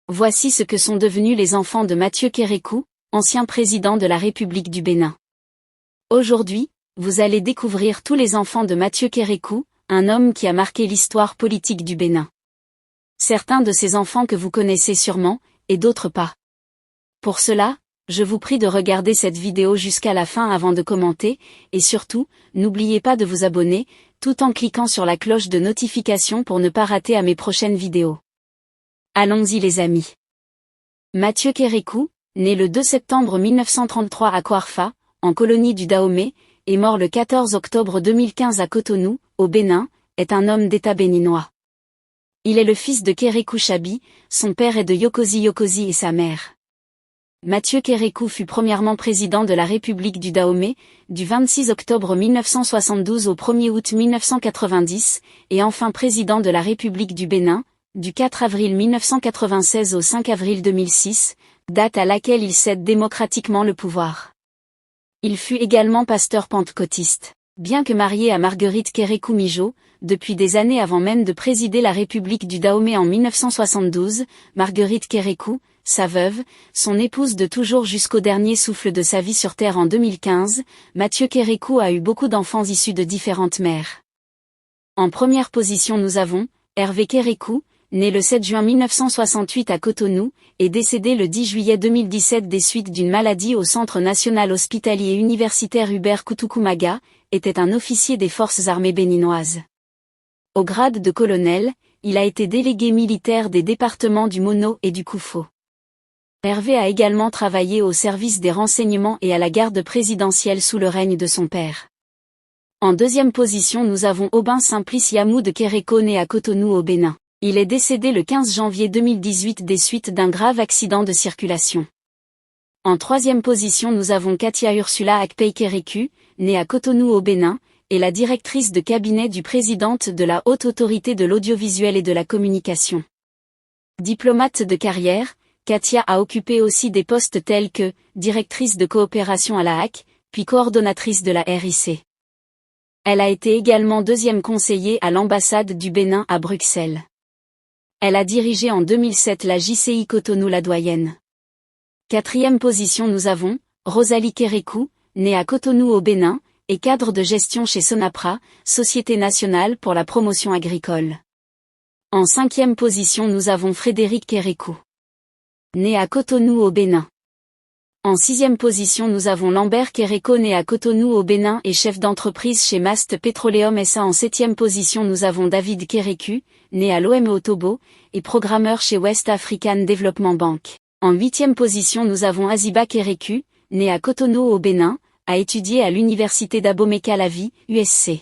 Voici ce que sont devenus les enfants de Mathieu Kérékou, ancien président de la République du Bénin. Aujourd'hui, vous allez découvrir tous les enfants de Mathieu Kérékou, un homme qui a marqué l'histoire politique du Bénin. Certains de ces enfants que vous connaissez sûrement, et d'autres pas. Pour cela, je vous prie de regarder cette vidéo jusqu'à la fin avant de commenter, et surtout, n'oubliez pas de vous abonner, tout en cliquant sur la cloche de notification pour ne pas rater mes prochaines vidéos. Allons-y les amis. Mathieu Kérékou, né le 2 septembre 1933 à Kouarfa, en colonie du Dahomey, et mort le 14 octobre 2015 à Cotonou, au Bénin, est un homme d'État béninois. Il est le fils de Kérékou Chabi, son père est de Yokosi Yokosi et sa mère. Mathieu Kérékou fut premièrement président de la République du Dahomey, du 26 octobre 1972 au 1er août 1990, et enfin président de la République du Bénin, du 4 avril 1996 au 5 avril 2006, date à laquelle il cède démocratiquement le pouvoir. Il fut également pasteur pentecôtiste. Bien que marié à Marguerite Kérékou Mijo, depuis des années avant même de présider la République du Dahomey en 1972, Marguerite Kérékou, sa veuve, son épouse de toujours jusqu'au dernier souffle de sa vie sur Terre en 2015, Mathieu Kérékou a eu beaucoup d'enfants issus de différentes mères. En première position nous avons Hervé Kérékou, né le 7 juin 1968 à Cotonou, et décédé le 10 juillet 2017 des suites d'une maladie au Centre national hospitalier universitaire Hubert Koutoukou-Maga, était un officier des forces armées béninoises. Au grade de colonel, il a été délégué militaire des départements du Mono et du Koufo. Hervé a également travaillé au service des renseignements et à la garde présidentielle sous le règne de son père. En deuxième position nous avons Aubin Simplice Yamou de Kérékou né à Cotonou au Bénin. Il est décédé le 15 janvier 2018 des suites d'un grave accident de circulation. En troisième position nous avons Katia Ursula Akpei Kérékou, née à Cotonou au Bénin, et la directrice de cabinet du présidente de la Haute Autorité de l'Audiovisuel et de la Communication. Diplomate de carrière, Katia a occupé aussi des postes tels que directrice de coopération à la HAC, puis coordonnatrice de la RIC. Elle a été également deuxième conseiller à l'ambassade du Bénin à Bruxelles. Elle a dirigé en 2007 la JCI Cotonou la Doyenne. Quatrième position nous avons Rosalie Kérékou, née à Cotonou au Bénin, et cadre de gestion chez Sonapra, Société nationale pour la promotion agricole. En cinquième position nous avons Frédéric Kérékou, né à Cotonou au Bénin. En sixième position nous avons Lambert Kérékou né à Cotonou au Bénin et chef d'entreprise chez Mast Petroleum SA. En septième position nous avons David Kérékou, né à Lomé au Togo, et programmeur chez West African Development Bank. En huitième position nous avons Aziba Kérékou, né à Cotonou au Bénin, a étudié à l'université d'Abomey-Calavi, USC.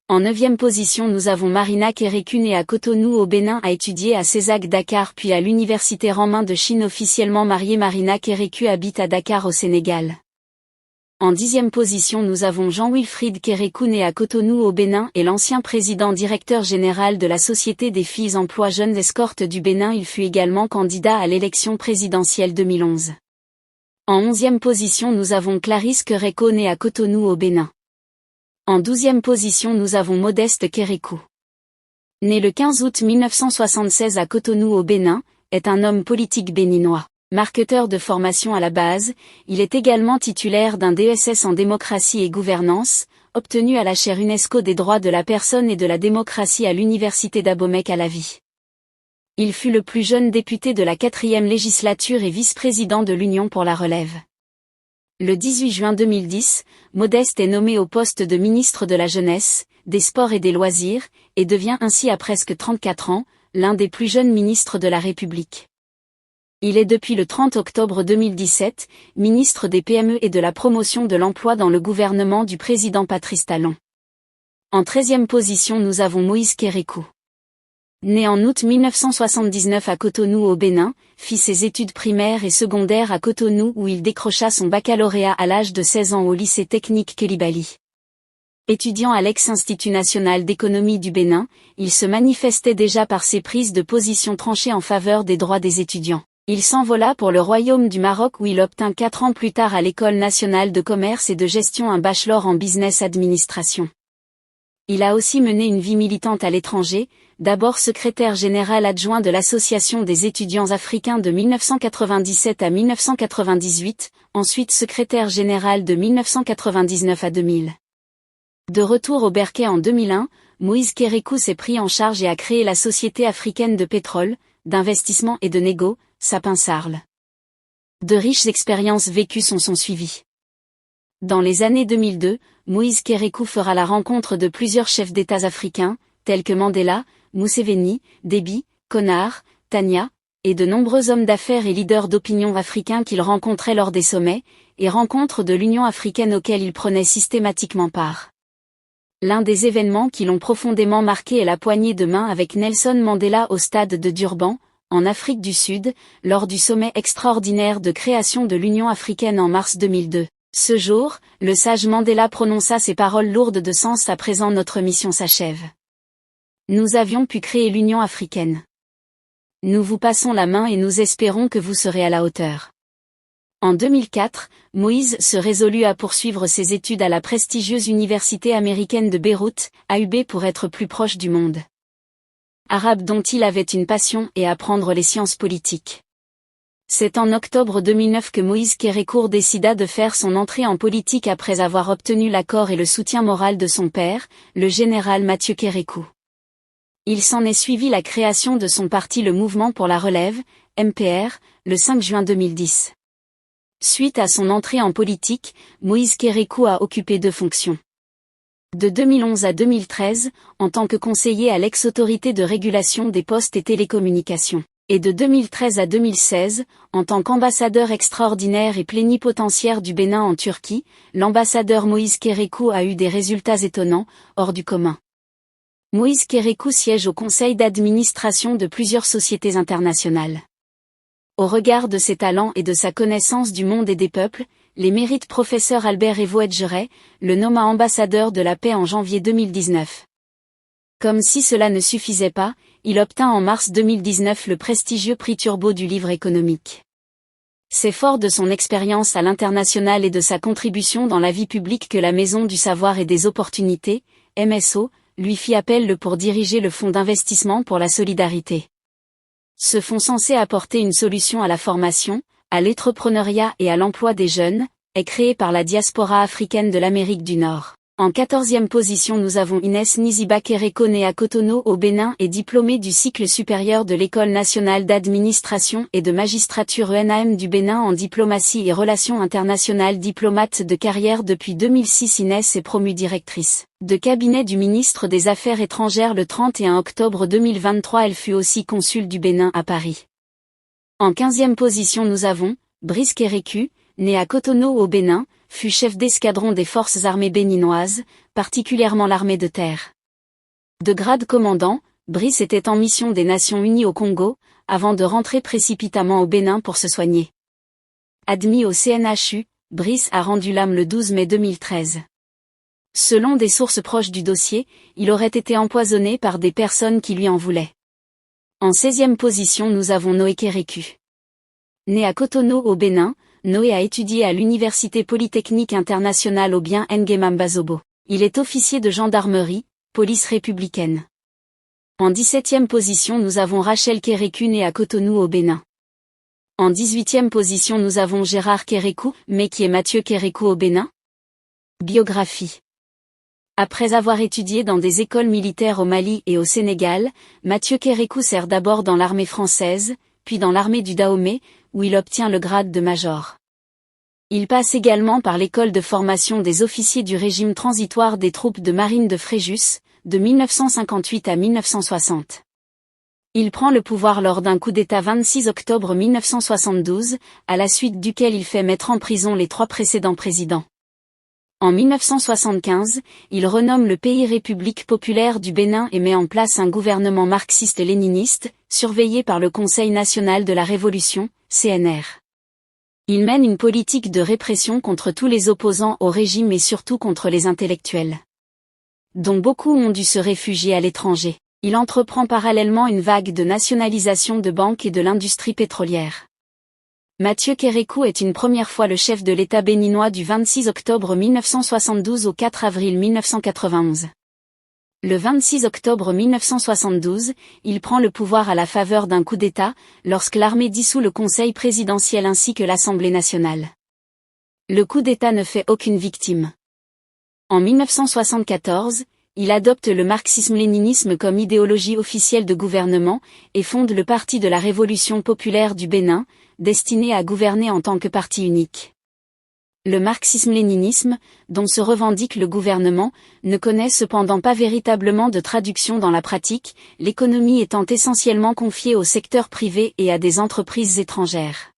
En neuvième position nous avons Marina Kérékou née à Cotonou au Bénin, a étudié à CESAC Dakar puis à l'université Renmin de Chine. Officiellement mariée, Marina Kérékou habite à Dakar au Sénégal. En dixième position nous avons Jean-Wilfried Kérékou né à Cotonou au Bénin et l'ancien président directeur général de la Société des filles emploi jeunes escortes du Bénin. Il fut également candidat à l'élection présidentielle 2011. En onzième position nous avons Clarisse Kérékou née à Cotonou au Bénin. En douzième position nous avons Modeste Kérékou. Né le 15 août 1976 à Cotonou au Bénin, est un homme politique béninois. Marketeur de formation à la base, il est également titulaire d'un DSS en démocratie et gouvernance, obtenu à la chaire UNESCO des droits de la personne et de la démocratie à l'université d'Abomey-Calavi. Il fut le plus jeune député de la 4e législature et vice-président de l'Union pour la relève. Le 18 juin 2010, Modeste est nommé au poste de ministre de la Jeunesse, des Sports et des Loisirs, et devient ainsi à presque 34 ans, l'un des plus jeunes ministres de la République. Il est depuis le 30 octobre 2017, ministre des PME et de la promotion de l'emploi dans le gouvernement du président Patrice Talon. En 13e position nous avons Moïse Kérékou. Né en août 1979 à Cotonou au Bénin, fit ses études primaires et secondaires à Cotonou où il décrocha son baccalauréat à l'âge de 16 ans au lycée technique Kelibali. Étudiant à l'ex-Institut national d'économie du Bénin, il se manifestait déjà par ses prises de position tranchées en faveur des droits des étudiants. Il s'envola pour le Royaume du Maroc où il obtint 4 ans plus tard à l'École nationale de commerce et de gestion un bachelor en business administration. Il a aussi mené une vie militante à l'étranger, d'abord secrétaire général adjoint de l'Association des étudiants africains de 1997 à 1998, ensuite secrétaire général de 1999 à 2000. De retour au Bercail en 2001, Moïse Kérékou s'est pris en charge et a créé la Société africaine de pétrole, d'investissement et de négo, Sapin-Sarl. De riches expériences vécues sont suivies. Dans les années 2002, Moïse Kérékou fera la rencontre de plusieurs chefs d'État africains, tels que Mandela, Museveni, Déby, Konaré, Tania, et de nombreux hommes d'affaires et leaders d'opinion africains qu'il rencontrait lors des sommets, et rencontres de l'Union africaine auxquelles il prenait systématiquement part. L'un des événements qui l'ont profondément marqué est la poignée de main avec Nelson Mandela au stade de Durban, en Afrique du Sud, lors du sommet extraordinaire de création de l'Union africaine en mars 2002. Ce jour, le sage Mandela prononça ces paroles lourdes de sens: à présent notre mission s'achève. Nous avions pu créer l'Union africaine. Nous vous passons la main et nous espérons que vous serez à la hauteur. En 2004, Moïse se résolut à poursuivre ses études à la prestigieuse Université américaine de Beyrouth, AUB, pour être plus proche du monde arabe dont il avait une passion et apprendre les sciences politiques. C'est en octobre 2009 que Moïse Kérékou décida de faire son entrée en politique après avoir obtenu l'accord et le soutien moral de son père, le général Mathieu Kérékou. Il s'en est suivi la création de son parti le Mouvement pour la Relève, MPR, le 5 juin 2010. Suite à son entrée en politique, Moïse Kérékou a occupé 2 fonctions. De 2011 à 2013, en tant que conseiller à l'ex-autorité de régulation des postes et télécommunications, et de 2013 à 2016, en tant qu'ambassadeur extraordinaire et plénipotentiaire du Bénin en Turquie, l'ambassadeur Moïse Kérékou a eu des résultats étonnants, hors du commun. Moïse Kérékou siège au conseil d'administration de plusieurs sociétés internationales. Au regard de ses talents et de sa connaissance du monde et des peuples, les mérites professeur Albert Evo Edgeret le nomma ambassadeur de la paix en janvier 2019. Comme si cela ne suffisait pas, il obtint en mars 2019 le prestigieux prix Turbo du livre économique. C'est fort de son expérience à l'international et de sa contribution dans la vie publique que la Maison du Savoir et des Opportunités, MSO, lui fit appel pour diriger le Fonds d'investissement pour la solidarité. Ce fonds censé apporter une solution à la formation, à l'entrepreneuriat et à l'emploi des jeunes, est créé par la diaspora africaine de l'Amérique du Nord. En 14e position nous avons Inès Niziba Kérékou, née à Cotonou au Bénin et diplômée du cycle supérieur de l'École nationale d'administration et de magistrature ENAM du Bénin en diplomatie et relations internationales. Diplomate de carrière depuis 2006, Inès est promue directrice de cabinet du ministre des Affaires étrangères le 31 octobre 2023. Elle fut aussi consul du Bénin à Paris. En 15e position nous avons Brice Kérékou, né à Cotonou au Bénin, fut chef d'escadron des forces armées béninoises, particulièrement l'armée de terre. De grade commandant, Brice était en mission des Nations Unies au Congo, avant de rentrer précipitamment au Bénin pour se soigner. Admis au CNHU, Brice a rendu l'âme le 12 mai 2013. Selon des sources proches du dossier, il aurait été empoisonné par des personnes qui lui en voulaient. En 16e position nous avons Noé Kérékou. Né à Cotonou au Bénin, Noé a étudié à l'Université Polytechnique Internationale au Bien Nguema Mbazobo. Il est officier de gendarmerie, police républicaine. En 17e position nous avons Rachel Kérékou, née à Cotonou au Bénin. En 18e position nous avons Gérard Kérékou, mais qui est Mathieu Kérékou au Bénin. Biographie. Après avoir étudié dans des écoles militaires au Mali et au Sénégal, Mathieu Kérékou sert d'abord dans l'armée française, puis dans l'armée du Dahomey, où il obtient le grade de major. Il passe également par l'école de formation des officiers du régime transitoire des troupes de marine de Fréjus, de 1958 à 1960. Il prend le pouvoir lors d'un coup d'État 26 octobre 1972, à la suite duquel il fait mettre en prison les 3 précédents présidents. En 1975, il renomme le pays République populaire du Bénin et met en place un gouvernement marxiste-léniniste, surveillé par le Conseil national de la Révolution, CNR. Il mène une politique de répression contre tous les opposants au régime et surtout contre les intellectuels, dont beaucoup ont dû se réfugier à l'étranger. Il entreprend parallèlement une vague de nationalisation de banques et de l'industrie pétrolière. Mathieu Kérékou est une première fois le chef de l'État béninois du 26 octobre 1972 au 4 avril 1991. Le 26 octobre 1972, il prend le pouvoir à la faveur d'un coup d'État, lorsque l'armée dissout le Conseil présidentiel ainsi que l'Assemblée nationale. Le coup d'État ne fait aucune victime. En 1974, il adopte le marxisme-léninisme comme idéologie officielle de gouvernement et fonde le Parti de la Révolution populaire du Bénin, destiné à gouverner en tant que parti unique. Le marxisme-léninisme, dont se revendique le gouvernement, ne connaît cependant pas véritablement de traduction dans la pratique, l'économie étant essentiellement confiée au secteur privé et à des entreprises étrangères.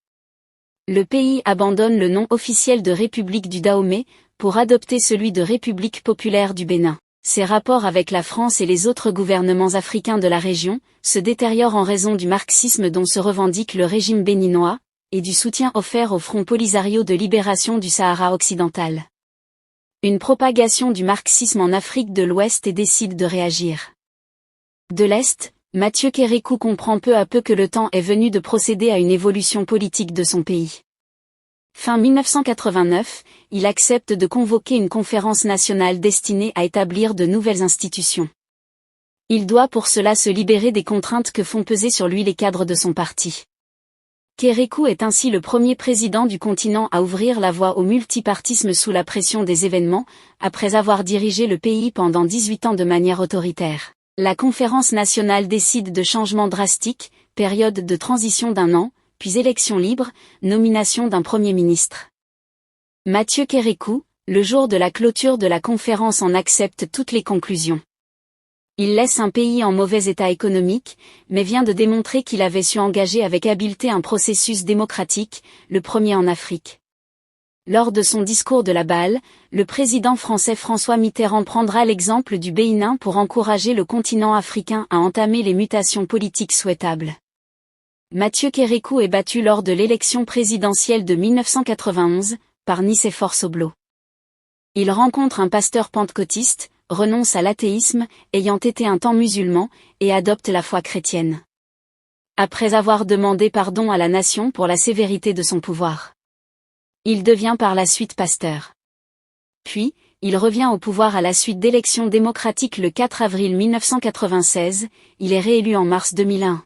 Le pays abandonne le nom officiel de République du Dahomey, pour adopter celui de République populaire du Bénin. Ses rapports avec la France et les autres gouvernements africains de la région se détériorent en raison du marxisme dont se revendique le régime béninois, et du soutien offert au Front Polisario de libération du Sahara occidental. Une propagation du marxisme en Afrique de l'Ouest et décide de réagir. De l'Est, Mathieu Kérékou comprend peu à peu que le temps est venu de procéder à une évolution politique de son pays. Fin 1989, il accepte de convoquer une conférence nationale destinée à établir de nouvelles institutions. Il doit pour cela se libérer des contraintes que font peser sur lui les cadres de son parti. Kérékou est ainsi le premier président du continent à ouvrir la voie au multipartisme sous la pression des événements, après avoir dirigé le pays pendant 18 ans de manière autoritaire. La conférence nationale décide de changements drastiques, période de transition d'1 an, puis élection libre, nomination d'un premier ministre. Mathieu Kérékou, le jour de la clôture de la conférence en accepte toutes les conclusions. Il laisse un pays en mauvais état économique, mais vient de démontrer qu'il avait su engager avec habileté un processus démocratique, le premier en Afrique. Lors de son discours de la Balle, le président français François Mitterrand prendra l'exemple du Bénin pour encourager le continent africain à entamer les mutations politiques souhaitables. Mathieu Kérékou est battu lors de l'élection présidentielle de 1991, par Nicéphore Soblo. Il rencontre un pasteur pentecôtiste, renonce à l'athéisme, ayant été un temps musulman, et adopte la foi chrétienne. Après avoir demandé pardon à la nation pour la sévérité de son pouvoir. Il devient par la suite pasteur. Puis, il revient au pouvoir à la suite d'élections démocratiques le 4 avril 1996, il est réélu en mars 2001.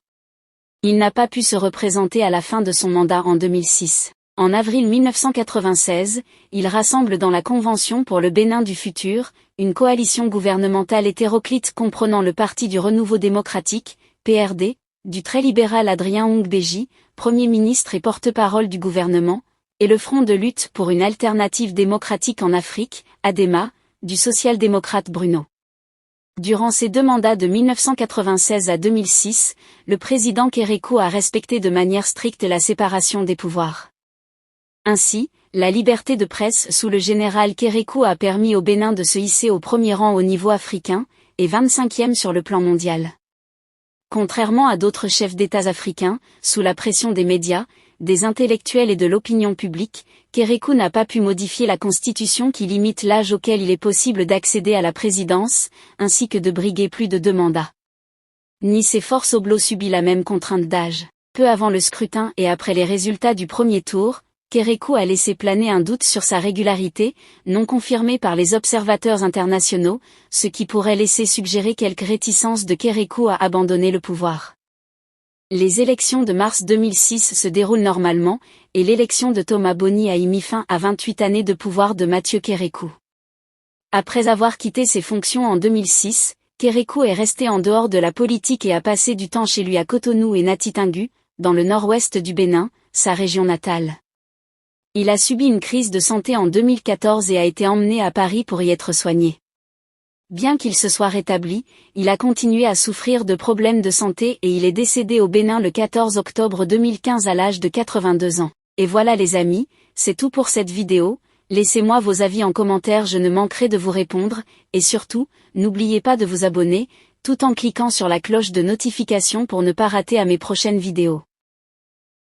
Il n'a pas pu se représenter à la fin de son mandat en 2006. En avril 1996, il rassemble dans la Convention pour le Bénin du futur, une coalition gouvernementale hétéroclite comprenant le Parti du Renouveau démocratique, PRD, du très libéral Adrien Ongbéji, Premier ministre et porte-parole du gouvernement, et le Front de lutte pour une alternative démocratique en Afrique, ADEMA, du social-démocrate Bruno. Durant ses 2 mandats de 1996 à 2006, le président Kérékou a respecté de manière stricte la séparation des pouvoirs. Ainsi, la liberté de presse sous le général Kérékou a permis au Bénin de se hisser au premier rang au niveau africain, et 25e sur le plan mondial. Contrairement à d'autres chefs d'État africains, sous la pression des médias, des intellectuels et de l'opinion publique, Kérékou n'a pas pu modifier la constitution qui limite l'âge auquel il est possible d'accéder à la présidence, ainsi que de briguer plus de 2 mandats. Nicéphore Soblo subit la même contrainte d'âge. Peu avant le scrutin et après les résultats du premier tour, Kérékou a laissé planer un doute sur sa régularité, non confirmé par les observateurs internationaux, ce qui pourrait laisser suggérer quelques réticences de Kérékou à abandonner le pouvoir. Les élections de mars 2006 se déroulent normalement, et l'élection de Thomas Boni a mis fin à 28 années de pouvoir de Mathieu Kérékou. Après avoir quitté ses fonctions en 2006, Kérékou est resté en dehors de la politique et a passé du temps chez lui à Cotonou et Natitingu, dans le nord-ouest du Bénin, sa région natale. Il a subi une crise de santé en 2014 et a été emmené à Paris pour y être soigné. Bien qu'il se soit rétabli, il a continué à souffrir de problèmes de santé et il est décédé au Bénin le 14 octobre 2015 à l'âge de 82 ans. Et voilà les amis, c'est tout pour cette vidéo, laissez-moi vos avis en commentaire, je ne manquerai de vous répondre, et surtout, n'oubliez pas de vous abonner, tout en cliquant sur la cloche de notification pour ne pas rater à mes prochaines vidéos.